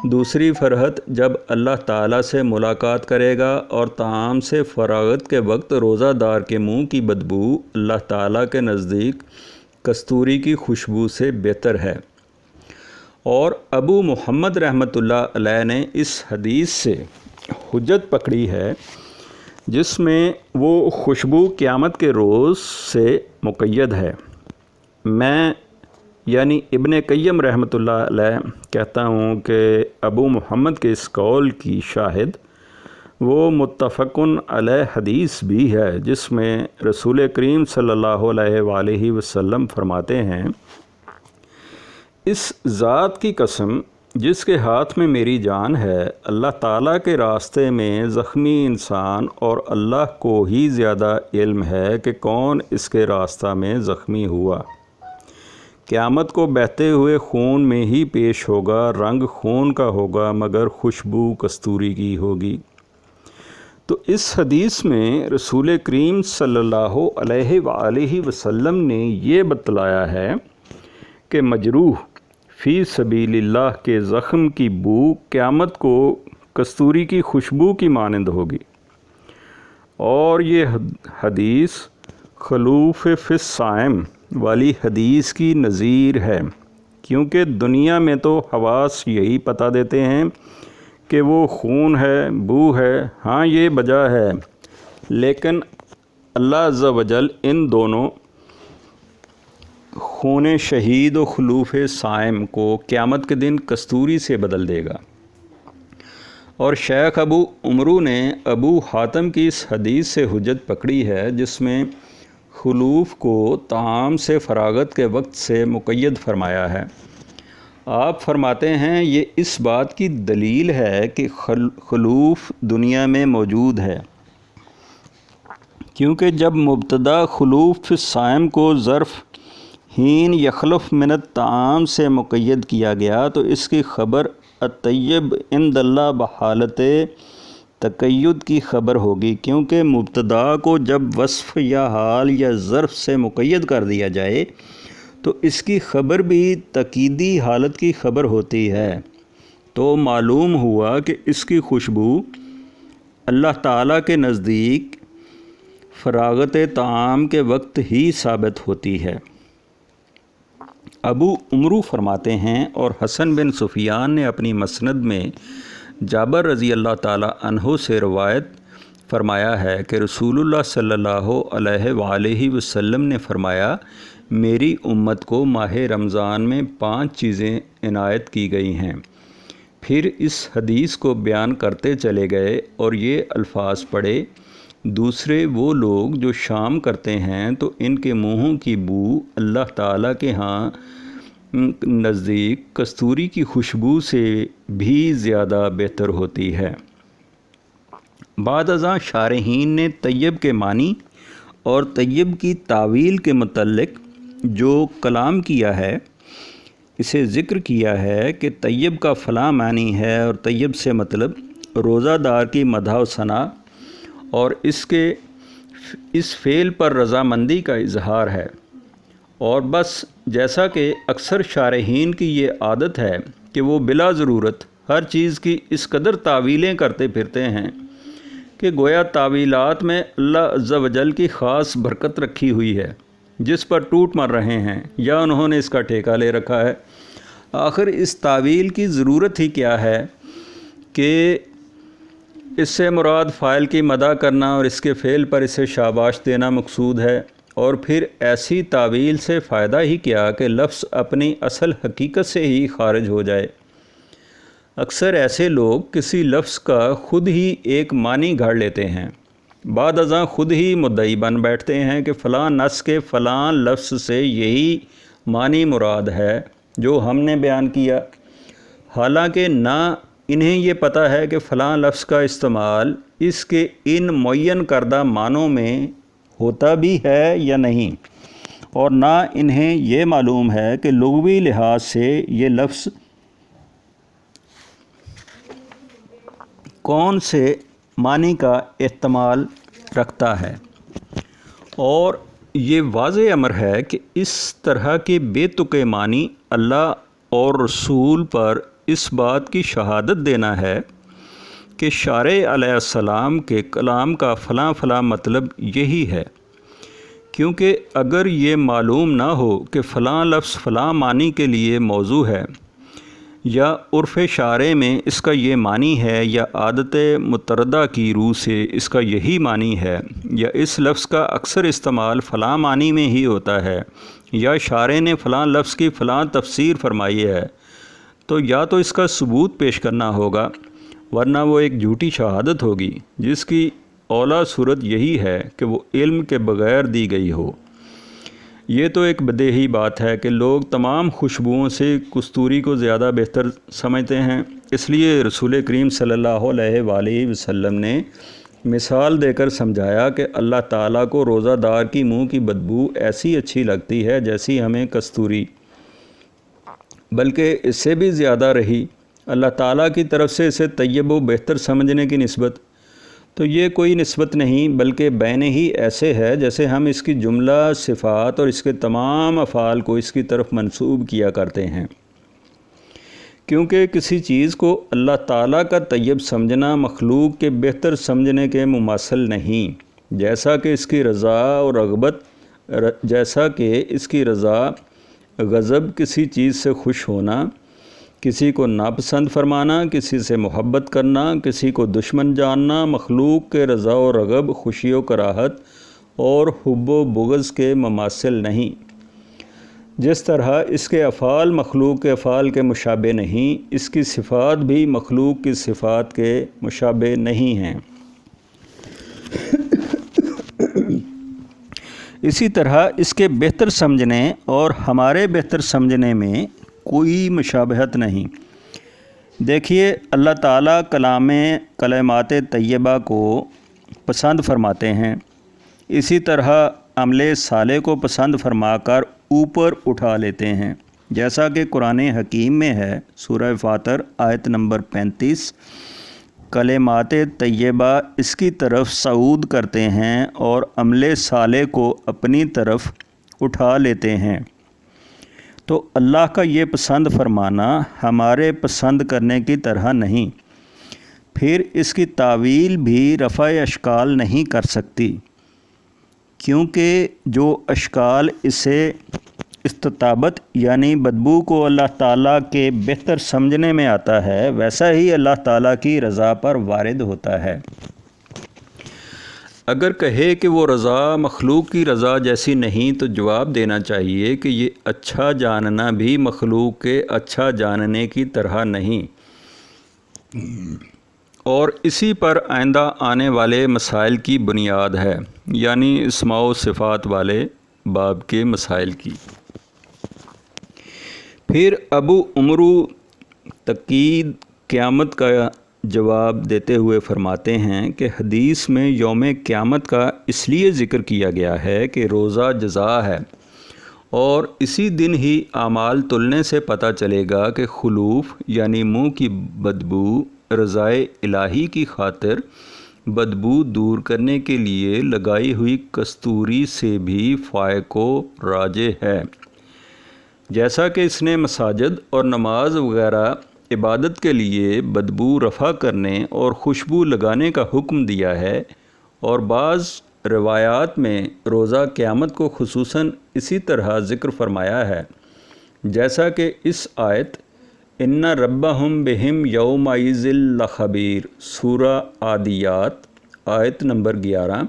دوسری فرحت جب اللہ تعالیٰ سے ملاقات کرے گا۔ اور طعام سے فراغت کے وقت روزہ دار کے منہ کی بدبو اللہ تعالیٰ کے نزدیک کستوری کی خوشبو سے بہتر ہے۔ اور ابو محمد رحمۃ اللہ علیہ نے اس حدیث سے حجت پکڑی ہے جس میں وہ خوشبو قیامت کے روز سے مقید ہے۔ میں یعنی ابن قیم رحمۃ اللہ علیہ کہتا ہوں کہ ابو محمد کے اس قول کی شاہد وہ متفقن علیہ حدیث بھی ہے جس میں رسول کریم صلی اللہ علیہ وآلہ وسلم فرماتے ہیں، اس ذات کی قسم جس کے ہاتھ میں میری جان ہے، اللہ تعالیٰ کے راستے میں زخمی انسان اور اللہ کو ہی زیادہ علم ہے کہ کون اس کے راستہ میں زخمی ہوا۔ قیامت کو بہتے ہوئے خون میں ہی پیش ہوگا، رنگ خون کا ہوگا مگر خوشبو کستوری کی ہوگی۔ تو اس حدیث میں رسول کریم صلی اللہ علیہ وآلہ وسلم نے یہ بتلایا ہے کہ مجروح فی سبیل اللہ کے زخم کی بو قیامت کو کستوری کی خوشبو کی مانند ہوگی۔ اور یہ حدیث خلوف فی الصائم والی حدیث کی نظیر ہے، کیونکہ دنیا میں تو حواس یہی پتہ دیتے ہیں کہ وہ خون ہے، بو ہے، ہاں یہ وجہ ہے، لیکن اللہ عز و جل ان دونوں خون شہید و خلوف صائم کو قیامت کے دن کستوری سے بدل دے گا۔ اور شیخ ابو عمرو نے ابو حاتم کی اس حدیث سے حجت پکڑی ہے جس میں خلوف کو طعام سے فراغت کے وقت سے مقید فرمایا ہے۔ آپ فرماتے ہیں یہ اس بات کی دلیل ہے کہ خلوف دنیا میں موجود ہے، کیونکہ جب مبتدا خلوف الصائم کو ظرف حین یخلف من الطعام سے مقید کیا گیا تو اس کی خبر الطیب عند اللہ بحالت تقید کی خبر ہوگی، کیونکہ مبتدا کو جب وصف یا حال یا ظرف سے مقید کر دیا جائے تو اس کی خبر بھی تقیدی حالت کی خبر ہوتی ہے، تو معلوم ہوا کہ اس کی خوشبو اللہ تعالیٰ کے نزدیک فراغت طعام کے وقت ہی ثابت ہوتی ہے۔ ابو عمرو فرماتے ہیں اور حسن بن سفیان نے اپنی مسند میں جابر رضی اللہ تعالیٰ عنہ سے روایت فرمایا ہے کہ رسول اللہ صلی اللہ علیہ وآلہ وسلم نے فرمایا، میری امت کو ماہ رمضان میں 5 چیزیں عنایت کی گئی ہیں۔ پھر اس حدیث کو بیان کرتے چلے گئے اور یہ الفاظ پڑھے، دوسرے وہ لوگ جو شام کرتے ہیں تو ان کے منہوں کی بو اللہ تعالیٰ کے ہاں نزدیک کستوری کی خوشبو سے بھی زیادہ بہتر ہوتی ہے۔ بعد ازاں شارحین نے طیب کے معنی اور طیب کی تعویل کے متعلق جو کلام کیا ہے اسے ذکر کیا ہے کہ طیب کا فلاں معنی ہے، اور طیب سے مطلب روزہ دار کی مدح و ثنا اور اس فعل پر رضامندی کا اظہار ہے۔ اور بس جیسا کہ اکثر شارحین کی یہ عادت ہے کہ وہ بلا ضرورت ہر چیز کی اس قدر تعویلیں کرتے پھرتے ہیں کہ گویا تعویلات میں اللہ عز و جل کی خاص برکت رکھی ہوئی ہے، جس پر ٹوٹ مر رہے ہیں یا انہوں نے اس کا ٹھیکہ لے رکھا ہے۔ آخر اس تعویل کی ضرورت ہی کیا ہے کہ اس سے مراد فاعل کی مدح کرنا اور اس کے فعل پر اسے شاباش دینا مقصود ہے، اور پھر ایسی تعویل سے فائدہ ہی کیا کہ لفظ اپنی اصل حقیقت سے ہی خارج ہو جائے۔ اکثر ایسے لوگ کسی لفظ کا خود ہی ایک معنی گھڑ لیتے ہیں، بعد ازاں خود ہی مدعی بن بیٹھتے ہیں کہ فلاں نص کے فلاں لفظ سے یہی معنی مراد ہے جو ہم نے بیان کیا، حالانکہ نہ انہیں یہ پتہ ہے کہ فلاں لفظ کا استعمال اس کے ان معین کردہ معنوں میں ہوتا بھی ہے یا نہیں، اور نہ انہیں یہ معلوم ہے کہ لغوی لحاظ سے یہ لفظ کون سے معنی کا احتمال رکھتا ہے۔ اور یہ واضح امر ہے کہ اس طرح کے بے تکے معنی اللہ اور رسول پر اس بات کی شہادت دینا ہے کہ شارع علیہ السلام کے کلام کا فلاں فلاں مطلب یہی ہے، کیونکہ اگر یہ معلوم نہ ہو کہ فلاں لفظ فلاں معنی کے لیے موضوع ہے، یا عرف شارع میں اس کا یہ معنی ہے، یا عادت متردہ کی روح سے اس کا یہی معنی ہے، یا اس لفظ کا اکثر استعمال فلاں معنی میں ہی ہوتا ہے، یا شارع نے فلاں لفظ کی فلاں تفسیر فرمائی ہے، تو یا تو اس کا ثبوت پیش کرنا ہوگا، ورنہ وہ ایک جھوٹی شہادت ہوگی جس کی اولیٰ صورت یہی ہے کہ وہ علم کے بغیر دی گئی ہو۔ یہ تو ایک بدیہی بات ہے کہ لوگ تمام خوشبوؤں سے کستوری کو زیادہ بہتر سمجھتے ہیں، اس لیے رسول کریم صلی اللہ علیہ وآلہ وسلم نے مثال دے کر سمجھایا کہ اللہ تعالیٰ کو روزہ دار کی منہ کی بدبو ایسی اچھی لگتی ہے جیسی ہمیں کستوری، بلکہ اس سے بھی زیادہ رہی اللہ تعالیٰ کی طرف سے اسے طیب و بہتر سمجھنے کی نسبت، تو یہ کوئی نسبت نہیں بلکہ بین ہی ایسے ہے جیسے ہم اس کی جملہ صفات اور اس کے تمام افعال کو اس کی طرف منسوب کیا کرتے ہیں، کیونکہ کسی چیز کو اللہ تعالیٰ کا طیب سمجھنا مخلوق کے بہتر سمجھنے کے مماثل نہیں، جیسا کہ اس کی رضا غضب کسی چیز سے خوش ہونا، کسی کو ناپسند فرمانا، کسی سے محبت کرنا، کسی کو دشمن جاننا مخلوق کے رضا و رغب، خوشی و کراہت اور حب و بغض کے مماثل نہیں۔ جس طرح اس کے افعال مخلوق کے افعال کے مشابہ نہیں، اس کی صفات بھی مخلوق کی صفات کے مشابہ نہیں ہیں۔ اسی طرح اس کے بہتر سمجھنے اور ہمارے بہتر سمجھنے میں کوئی مشابہت نہیں۔ دیکھیے اللہ تعالیٰ کلمات طیبہ کو پسند فرماتے ہیں، اسی طرح عمل صالح کو پسند فرما کر اوپر اٹھا لیتے ہیں، جیسا کہ قرآن حکیم میں ہے، سورہ فاطر آیت نمبر 35، کلمات طیبہ اس کی طرف صعود کرتے ہیں اور عمل صالح کو اپنی طرف اٹھا لیتے ہیں۔ تو اللہ کا یہ پسند فرمانا ہمارے پسند کرنے کی طرح نہیں، پھر اس کی تعویل بھی رفع اشکال نہیں کر سکتی، کیونکہ جو اشکال اسے استطابت یعنی بدبو کو اللہ تعالیٰ کے بہتر سمجھنے میں آتا ہے، ویسا ہی اللہ تعالیٰ کی رضا پر وارد ہوتا ہے۔ اگر کہے کہ وہ رضا مخلوق کی رضا جیسی نہیں، تو جواب دینا چاہیے کہ یہ اچھا جاننا بھی مخلوق کے اچھا جاننے کی طرح نہیں، اور اسی پر آئندہ آنے والے مسائل کی بنیاد ہے، یعنی اسماء و صفات والے باب کے مسائل کی۔ پھر ابو عمرو تقید قیامت کا جواب دیتے ہوئے فرماتے ہیں کہ حدیث میں یوم قیامت کا اس لیے ذکر کیا گیا ہے کہ روزہ جزا ہے، اور اسی دن ہی اعمال تلنے سے پتہ چلے گا کہ خلوف یعنی منہ کی بدبو رضائے الہی کی خاطر بدبو دور کرنے کے لیے لگائی ہوئی کستوری سے بھی فائق و راجح ہے، جیسا کہ اس نے مساجد اور نماز وغیرہ عبادت کے لیے بدبو رفع کرنے اور خوشبو لگانے کا حکم دیا ہے، اور بعض روایات میں روزہ قیامت کو خصوصاً اسی طرح ذکر فرمایا ہے، جیسا کہ اس آیت ان ربہم بہم یومئذ لخبیر سورہ عادیات آیت نمبر 11،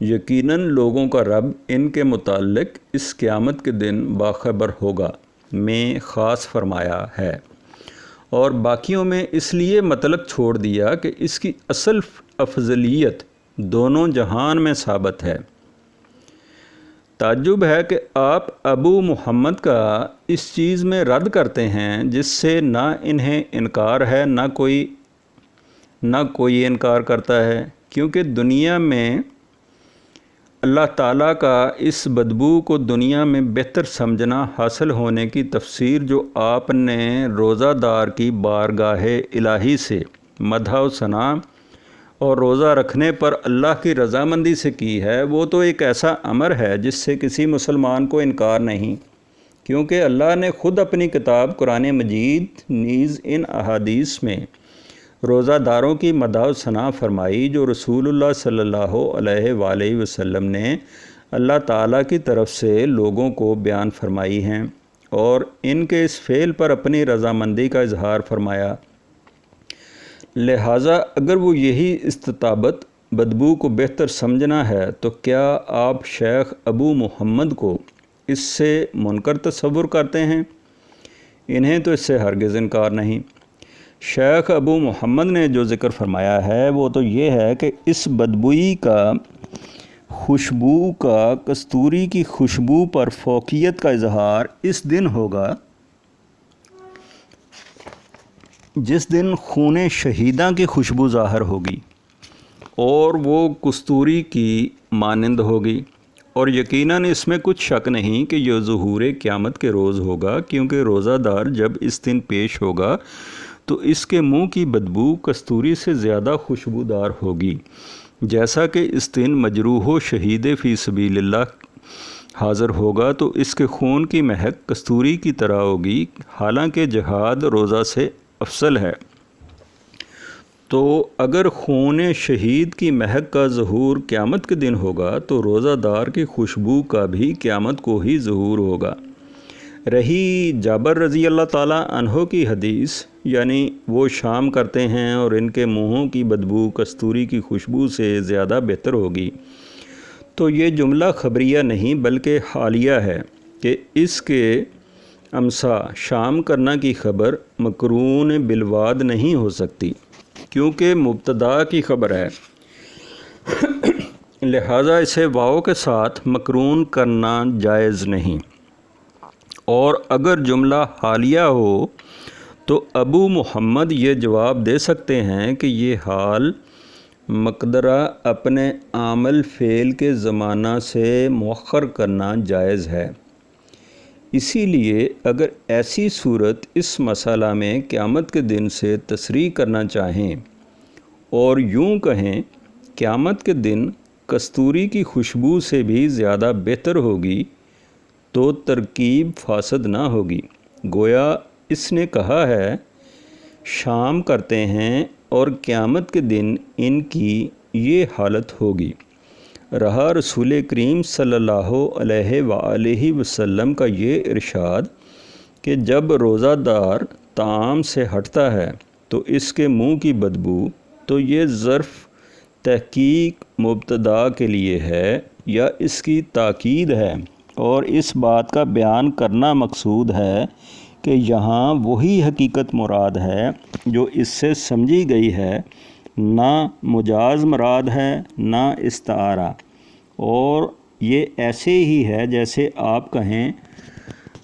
یقیناً لوگوں کا رب ان کے متعلق اس قیامت کے دن باخبر ہوگا میں خاص فرمایا ہے، اور باقیوں میں اس لیے مطلق چھوڑ دیا کہ اس کی اصل افضلیت دونوں جہان میں ثابت ہے۔ تعجب ہے کہ آپ ابو محمد کا اس چیز میں رد کرتے ہیں جس سے نہ انہیں انکار ہے نہ کوئی انکار کرتا ہے، کیونکہ دنیا میں اللہ تعالیٰ کا اس بدبو کو دنیا میں بہتر سمجھنا حاصل ہونے کی تفسیر جو آپ نے روزہ دار کی بارگاہ الہی سے مدح و ثنا اور روزہ رکھنے پر اللہ کی رضامندی سے کی ہے، وہ تو ایک ایسا امر ہے جس سے کسی مسلمان کو انکار نہیں، کیونکہ اللہ نے خود اپنی کتاب قرآن مجید نیز ان احادیث میں روزہ داروں کی مدح و ثنا فرمائی جو رسول اللہ صلی اللہ علیہ وآلہ وسلم نے اللہ تعالیٰ کی طرف سے لوگوں کو بیان فرمائی ہیں، اور ان کے اس فعل پر اپنی رضامندی کا اظہار فرمایا۔ لہٰذا اگر وہ یہی استطابت بدبو کو بہتر سمجھنا ہے تو کیا آپ شیخ ابو محمد کو اس سے منکر تصور کرتے ہیں؟ انہیں تو اس سے ہرگز انکار نہیں۔ شیخ ابو محمد نے جو ذکر فرمایا ہے وہ تو یہ ہے کہ اس بدبوئی کا خوشبو کا کستوری کی خوشبو پر فوقیت کا اظہار اس دن ہوگا جس دن خون شہیداں کی خوشبو ظاہر ہوگی، اور وہ کستوری کی مانند ہوگی، اور یقیناً اس میں کچھ شک نہیں کہ یہ ظہور قیامت کے روز ہوگا، کیونکہ روزہ دار جب اس دن پیش ہوگا تو اس کے منہ کی بدبو کستوری سے زیادہ خوشبودار ہوگی، جیسا کہ اس دن مجروح و شہید فی سبیل اللہ حاضر ہوگا تو اس کے خون کی مہک کستوری کی طرح ہوگی، حالانکہ جہاد روزہ سے افضل ہے۔ تو اگر خون شہید کی مہک کا ظہور قیامت کے دن ہوگا تو روزہ دار کی خوشبو کا بھی قیامت کو ہی ظہور ہوگا۔ رہی جابر رضی اللہ تعالیٰ عنہ کی حدیث، یعنی وہ شام کرتے ہیں اور ان کے منہوں کی بدبو کستوری کی خوشبو سے زیادہ بہتر ہوگی، تو یہ جملہ خبریہ نہیں بلکہ حالیہ ہے کہ اس کے امسا شام کرنا کی خبر مقرون بالواد نہیں ہو سکتی، کیونکہ مبتدا کی خبر ہے، لہٰذا اسے واو کے ساتھ مقرون کرنا جائز نہیں۔ اور اگر جملہ حالیہ ہو تو ابو محمد یہ جواب دے سکتے ہیں کہ یہ حال مقدرہ اپنے عامل فعل کے زمانہ سے مؤخر کرنا جائز ہے۔ اسی لیے اگر ایسی صورت اس مسئلہ میں قیامت کے دن سے تصریح کرنا چاہیں اور یوں کہیں قیامت کے دن کستوری کی خوشبو سے بھی زیادہ بہتر ہوگی، تو ترکیب فاسد نہ ہوگی۔ گویا اس نے کہا ہے شام کرتے ہیں اور قیامت کے دن ان کی یہ حالت ہوگی۔ رہا رسول کریم صلی اللہ علیہ وآلہ وسلم کا یہ ارشاد کہ جب روزہ دار طعام سے ہٹتا ہے تو اس کے منہ کی بدبو، تو یہ ظرف تحقیق مبتدا کے لیے ہے یا اس کی تاکید ہے، اور اس بات کا بیان کرنا مقصود ہے کہ یہاں وہی حقیقت مراد ہے جو اس سے سمجھی گئی ہے، نہ مجاز مراد ہے نہ استعارہ، اور یہ ایسے ہی ہے جیسے آپ کہیں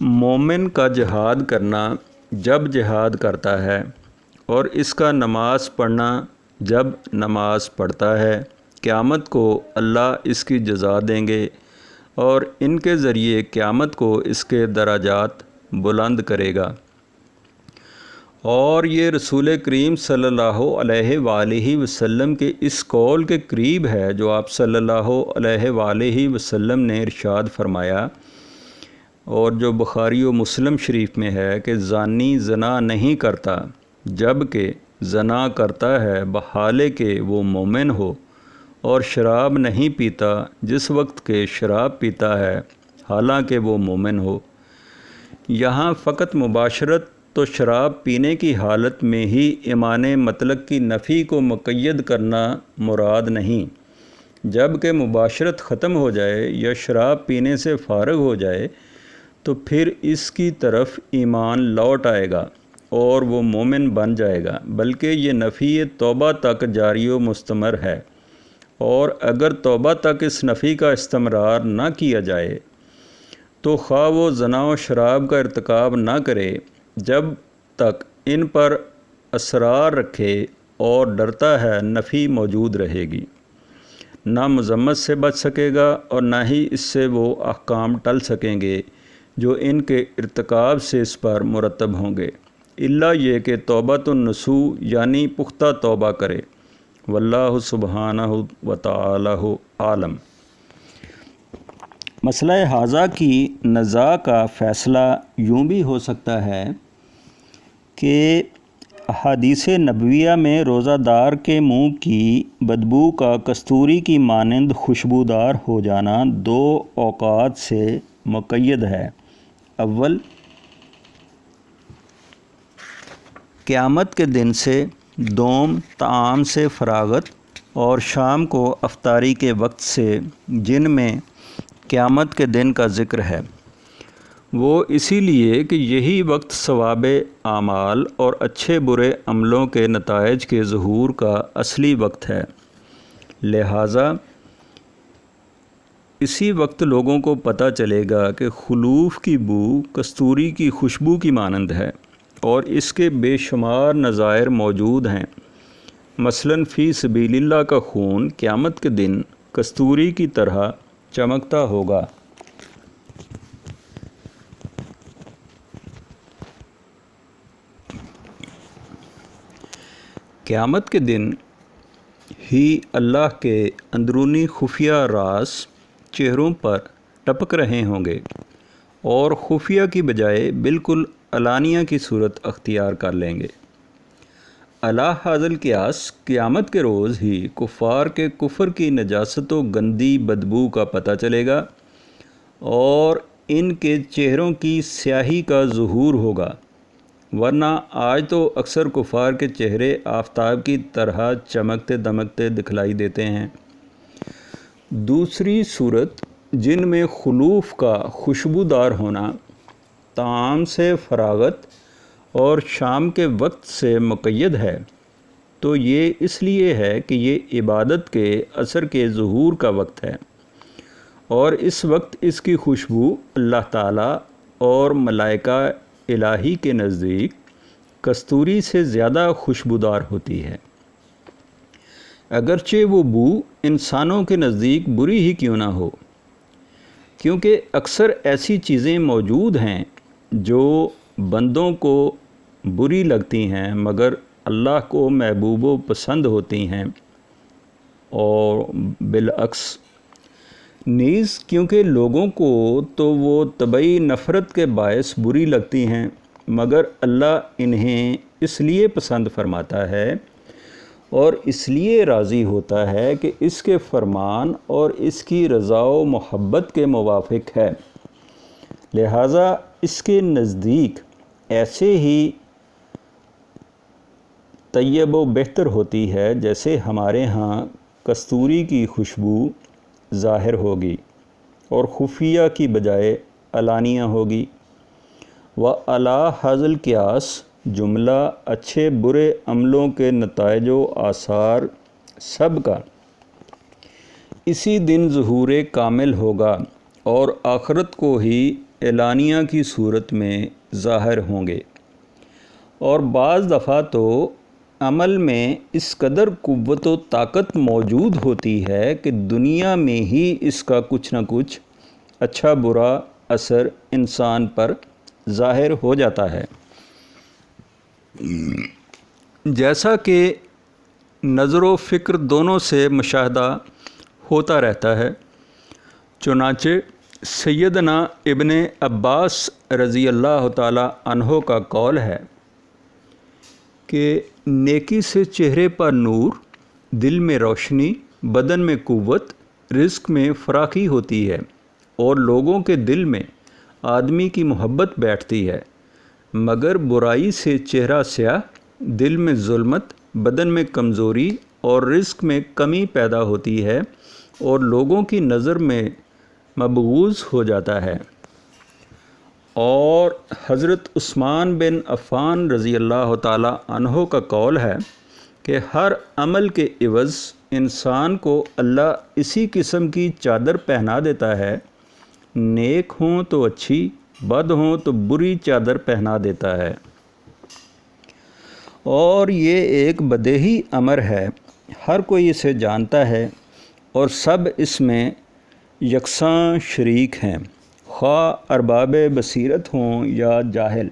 مومن کا جہاد کرنا جب جہاد کرتا ہے، اور اس کا نماز پڑھنا جب نماز پڑھتا ہے، قیامت کو اللہ اس کی جزا دیں گے اور ان کے ذریعے قیامت کو اس کے درجات بلند کرے گا۔ اور یہ رسول کریم صلی اللہ علیہ وآلہ وسلم کے اس قول کے قریب ہے جو آپ صلی اللہ علیہ وآلہ وسلم نے ارشاد فرمایا، اور جو بخاری و مسلم شریف میں ہے کہ زانی زنا نہیں کرتا جب کہ زنا کرتا ہے بحالے کہ وہ مومن ہو، اور شراب نہیں پیتا جس وقت کہ شراب پیتا ہے حالانکہ وہ مومن ہو۔ یہاں فقط مباشرت تو شراب پینے کی حالت میں ہی ایمان مطلق کی نفی کو مقید کرنا مراد نہیں، جب کہ مباشرت ختم ہو جائے یا شراب پینے سے فارغ ہو جائے تو پھر اس کی طرف ایمان لوٹ آئے گا اور وہ مومن بن جائے گا، بلکہ یہ نفی توبہ تک جاری و مستمر ہے، اور اگر توبہ تک اس نفی کا استمرار نہ کیا جائے تو خواہ وہ زنا و شراب کا ارتکاب نہ کرے، جب تک ان پر اصرار رکھے اور ڈرتا ہے نفی موجود رہے گی، نہ مذمت سے بچ سکے گا اور نہ ہی اس سے وہ احکام ٹل سکیں گے جو ان کے ارتکاب سے اس پر مرتب ہوں گے، الا یہ کہ توبۃ النصوح یعنی پختہ توبہ کرے۔ واللہ سبحانہ وتعالی عالم۔ مسئلہ ھذا کی نزاع کا فیصلہ یوں بھی ہو سکتا ہے کہ احادیث نبویہ میں روزہ دار کے منہ کی بدبو کا کستوری کی مانند خوشبودار ہو جانا دو اوقات سے مقید ہے۔ اول، قیامت کے دن سے، دوم، طعام سے فراغت، اور شام کو افطاری کے وقت سے، جن میں قیامت کے دن کا ذکر ہے، وہ اسی لیے کہ یہی وقت ثواب اعمال اور اچھے برے عملوں کے نتائج کے ظہور کا اصلی وقت ہے، لہٰذا اسی وقت لوگوں کو پتہ چلے گا کہ خلوف کی بو کستوری کی خوشبو کی مانند ہے، اور اس کے بے شمار نظائر موجود ہیں۔ مثلاً فی سبیل اللہ کا خون قیامت کے دن کستوری کی طرح چمکتا ہوگا۔ قیامت کے دن ہی اللہ کے اندرونی خفیہ راز چہروں پر ٹپک رہے ہوں گے، اور خفیہ کی بجائے بالکل علانیہ کی صورت اختیار کر لیں گے۔ علی ھذا القیاس قیامت کے روز ہی کفار کے کفر کی نجاست و گندی بدبو کا پتہ چلے گا اور ان کے چہروں کی سیاہی کا ظہور ہوگا، ورنہ آج تو اکثر کفار کے چہرے آفتاب کی طرح چمکتے دمکتے دکھلائی دیتے ہیں۔ دوسری صورت جن میں خلوف کا خوشبودار ہونا طعام سے فراغت اور شام کے وقت سے مقید ہے، تو یہ اس لیے ہے کہ یہ عبادت کے اثر کے ظہور کا وقت ہے، اور اس وقت اس کی خوشبو اللہ تعالیٰ اور ملائکہ الہی کے نزدیک کستوری سے زیادہ خوشبودار ہوتی ہے، اگرچہ وہ بو انسانوں کے نزدیک بری ہی کیوں نہ ہو، کیونکہ اکثر ایسی چیزیں موجود ہیں جو بندوں کو بری لگتی ہیں مگر اللہ کو محبوب و پسند ہوتی ہیں، اور بالعکس نیز کیونکہ لوگوں کو تو وہ طبعی نفرت کے باعث بری لگتی ہیں، مگر اللہ انہیں اس لیے پسند فرماتا ہے اور اس لیے راضی ہوتا ہے کہ اس کے فرمان اور اس کی رضا و محبت کے موافق ہے، لہٰذا اس کے نزدیک ایسے ہی طیب و بہتر ہوتی ہے جیسے ہمارے ہاں کستوری کی خوشبو ظاہر ہوگی اور خفیہ کی بجائے علانیہ ہوگی۔ وَعَلَىٰ حَاذَا الْقِيَاسِ جملہ اچھے برے عملوں کے نتائج و آثار سب کا اسی دن ظہور کامل ہوگا اور آخرت کو ہی اعلانیہ کی صورت میں ظاہر ہوں گے، اور بعض دفعہ تو عمل میں اس قدر قوت و طاقت موجود ہوتی ہے کہ دنیا میں ہی اس کا کچھ نہ کچھ اچھا برا اثر انسان پر ظاہر ہو جاتا ہے، جیسا کہ نظر و فکر دونوں سے مشاہدہ ہوتا رہتا ہے۔ چنانچہ سیدنا ابن عباس رضی اللہ تعالی عنہ کا قول ہے کہ نیکی سے چہرے پر نور، دل میں روشنی، بدن میں قوت، رزق میں فراخی ہوتی ہے، اور لوگوں کے دل میں آدمی کی محبت بیٹھتی ہے، مگر برائی سے چہرہ سیاہ، دل میں ظلمت، بدن میں کمزوری اور رزق میں کمی پیدا ہوتی ہے اور لوگوں کی نظر میں مبغوض ہو جاتا ہے۔ اور حضرت عثمان بن عفان رضی اللہ تعالی عنہ کا قول ہے کہ ہر عمل کے عوض انسان کو اللہ اسی قسم کی چادر پہنا دیتا ہے، نیک ہوں تو اچھی، بد ہوں تو بری چادر پہنا دیتا ہے، اور یہ ایک بدیہی امر ہے، ہر کوئی اسے جانتا ہے اور سب اس میں یکساں شریک ہیں، خواہ ارباب بصیرت ہوں یا جاہل۔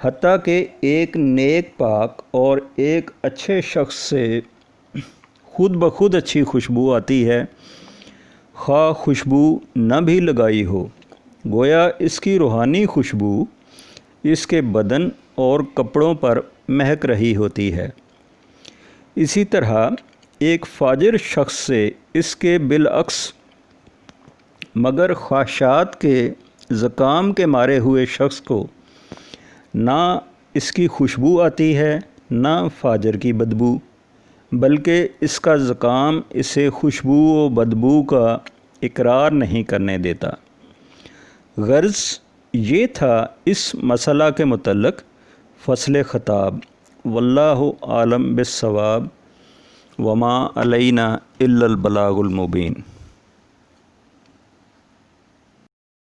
حتیٰ کہ ایک نیک پاک اور ایک اچھے شخص سے خود بخود اچھی خوشبو آتی ہے، خواہ خوشبو نہ بھی لگائی ہو، گویا اس کی روحانی خوشبو اس کے بدن اور کپڑوں پر مہک رہی ہوتی ہے۔ اسی طرح ایک فاجر شخص سے اس کے بالعکس مگر خواہشات کے زکام کے مارے ہوئے شخص کو نہ اس کی خوشبو آتی ہے نہ فاجر کی بدبو، بلکہ اس کا زکام اسے خوشبو و بدبو کا اقرار نہیں کرنے دیتا۔ غرض یہ تھا اس مسئلہ کے متعلق فصل خطاب۔ واللہ عالم بالصواب، وما علینا الا البلاغ المبین۔